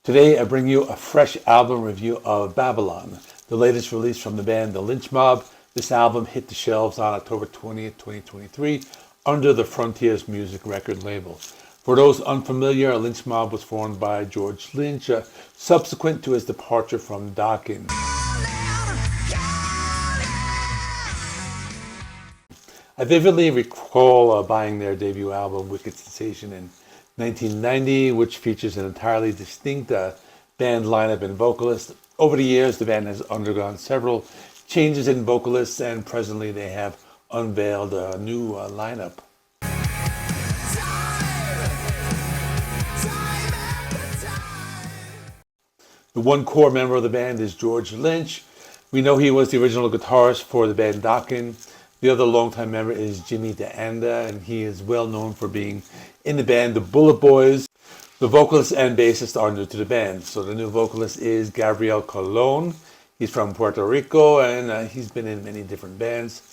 Today I bring you a fresh album review of Babylon, the latest release from the band the Lynch Mob. This album hit the shelves on October 20th, 2023 under the Frontiers Music record label. For those unfamiliar, Lynch Mob was formed by George Lynch subsequent to his departure from Dokken. I vividly recall buying their debut album, Wicked Sensation, in 1990, which features an entirely distinct band lineup and vocalist. Over the years, the band has undergone several changes in vocalists, and presently they have unveiled a new lineup. The one core member of the band is George Lynch. We know he was the original guitarist for the band Dokken. The other longtime member is Jimmy DeAnda, and he is well known for being in the band the Bullet Boys. The vocalist and bassist are new to the band. So the new vocalist is Gabriel Colon. He's from Puerto Rico, and he's been in many different bands.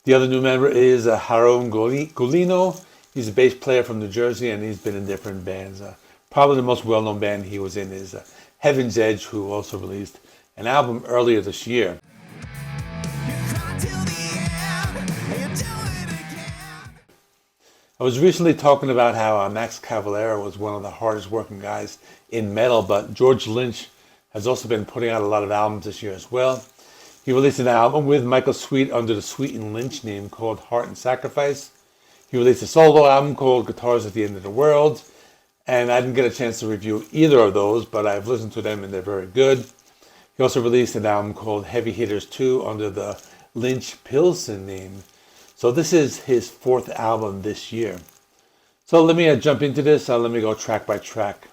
The other new member is Jaron Golino. He's a bass player from New Jersey, and he's been in different bands. Probably the most well-known band he was in is Heaven's Edge, who also released an album earlier this year. I was recently talking about how Max Cavalera was one of the hardest working guys in metal, but George Lynch has also been putting out a lot of albums this year as well. He released an album with Michael Sweet under the Sweet and Lynch name called Heart and Sacrifice. He released a solo album called Guitars at the End of the World, and I didn't get a chance to review either of those, but I've listened to them and they're very good. He also released an album called Heavy Hitters 2 under the Lynch Pilsen name. So this is his fourth album this year. So let me jump into this. Let me go track by track.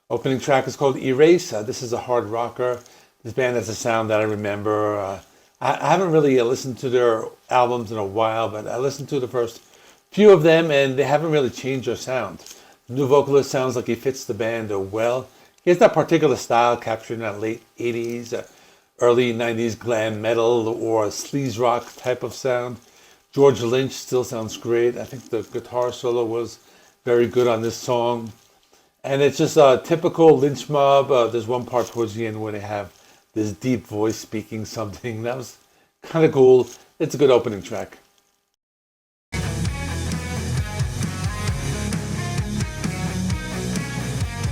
Opening track is called Erasa. This is a hard rocker. This band has a sound that I remember. I haven't really listened to their albums in a while, but I listened to the first few of them and they haven't really changed their sound. The new vocalist sounds like he fits the band well. He has that particular style captured in that late 80s, early 90s glam metal or sleaze rock type of sound. George Lynch still sounds great. I think the guitar solo was very good on this song. And it's just a typical Lynch Mob. There's one part towards the end where they have this deep voice speaking something. That was kind of cool. It's a good opening track.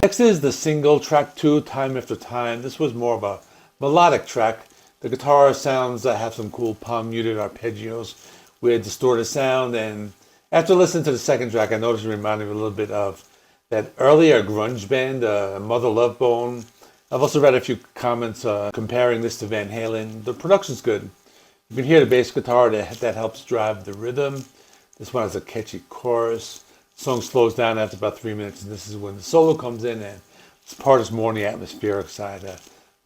Next is the single, track 2, Time After Time. This was more of a melodic track. The guitar sounds have some cool palm muted arpeggios with distorted sound, and after listening to the second track, I noticed it reminded me a little bit of that earlier grunge band, Mother Love Bone. I've also read a few comments comparing this to Van Halen. The production's good. You can hear the bass guitar that helps drive the rhythm. This one has a catchy chorus. The song slows down after about 3 minutes, and this is when the solo comes in, and this part is more on the atmospheric side.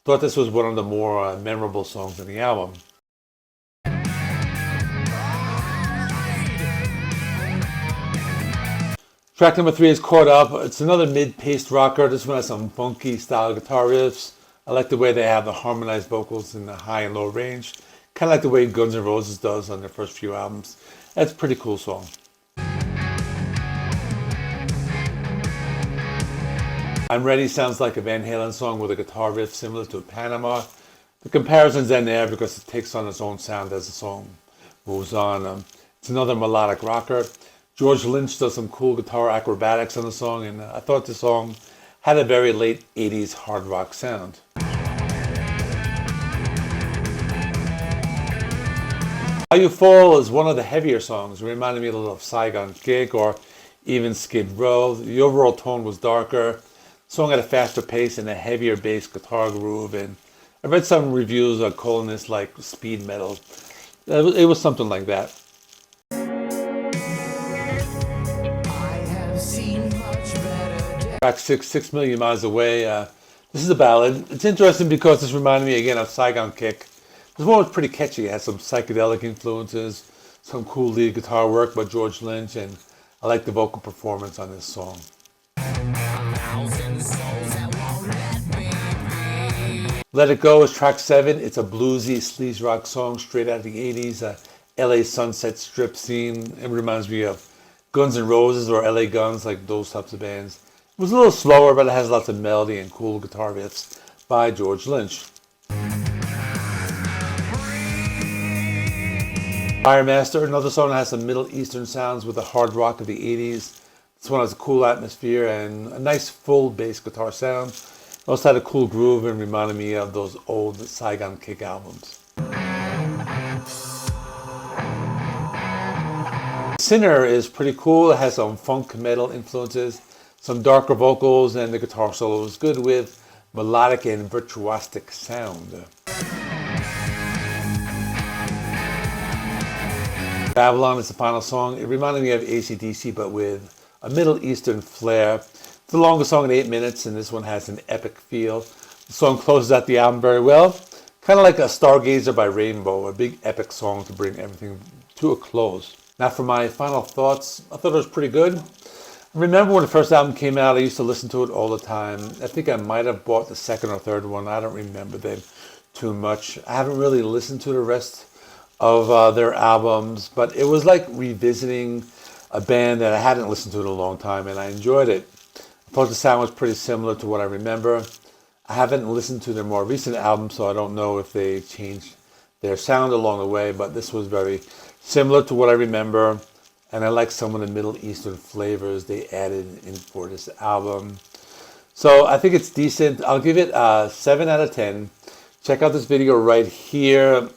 Thought this was one of the more memorable songs in the album. Track number 3 is Caught Up. It's another mid-paced rocker. This one has some funky style guitar riffs. I like the way they have the harmonized vocals in the high and low range. Kind of like the way Guns N' Roses does on their first few albums. That's a pretty cool song. I'm Ready sounds like a Van Halen song with a guitar riff similar to Panama. The comparison's in there because it takes on its own sound as the song moves on. It's another melodic rocker. George Lynch does some cool guitar acrobatics on the song, and I thought the song had a very late 80s hard rock sound. How You Fall is one of the heavier songs. It reminded me a little of Saigon Kick or even Skid Row. The overall tone was darker. The song had a faster pace and a heavier bass guitar groove, and I read some reviews calling this like speed metal. It was something like that. Track 6, 6 Million Miles Away. This is a ballad. It's interesting because this reminded me again of Saigon Kick. This one was pretty catchy. It had some psychedelic influences, some cool lead guitar work by George Lynch, and I like the vocal performance on this song. Let It Go is track 7. It's a bluesy sleaze rock song straight out of the 80s. LA Sunset Strip scene. It reminds me of Guns N' Roses or LA Guns, like those types of bands. It was a little slower, but it has lots of melody and cool guitar riffs by George Lynch. Fire Master, another song that has some Middle Eastern sounds with the hard rock of the 80s. This one has a cool atmosphere and a nice full bass guitar sound. It also had a cool groove and reminded me of those old Saigon Kick albums. Sinner is pretty cool. It has some funk metal influences, some darker vocals, and the guitar solo is good with melodic and virtuosic sound. Babylon is the final song. It reminded me of AC/DC, but with a Middle Eastern flair. It's the longest song in 8 minutes, and this one has an epic feel. The song closes out the album very well, kind of like a Stargazer by Rainbow, a big epic song to bring everything to a close. Now for my final thoughts, I thought it was pretty good. I remember when the first album came out, I used to listen to it all the time. I think I might have bought the second or third one. I don't remember them too much. I haven't really listened to the rest of their albums, but it was like revisiting a band that I hadn't listened to in a long time, and I enjoyed it. I thought the sound was pretty similar to what I remember. I haven't listened to their more recent albums, so I don't know if they changed their sound along the way, but this was very similar to what I remember, and I like some of the Middle Eastern flavors they added in for this album. So I think it's decent. I'll give it a 7 out of 10. Check out this video right here.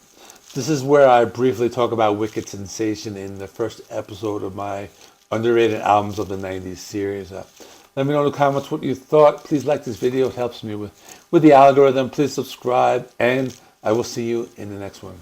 This is where I briefly talk about Wicked Sensation in the first episode of my underrated albums of the 90s series. Let me know in the comments what you thought. Please like this video. It helps me with the algorithm. Please subscribe, and I will see you in the next one.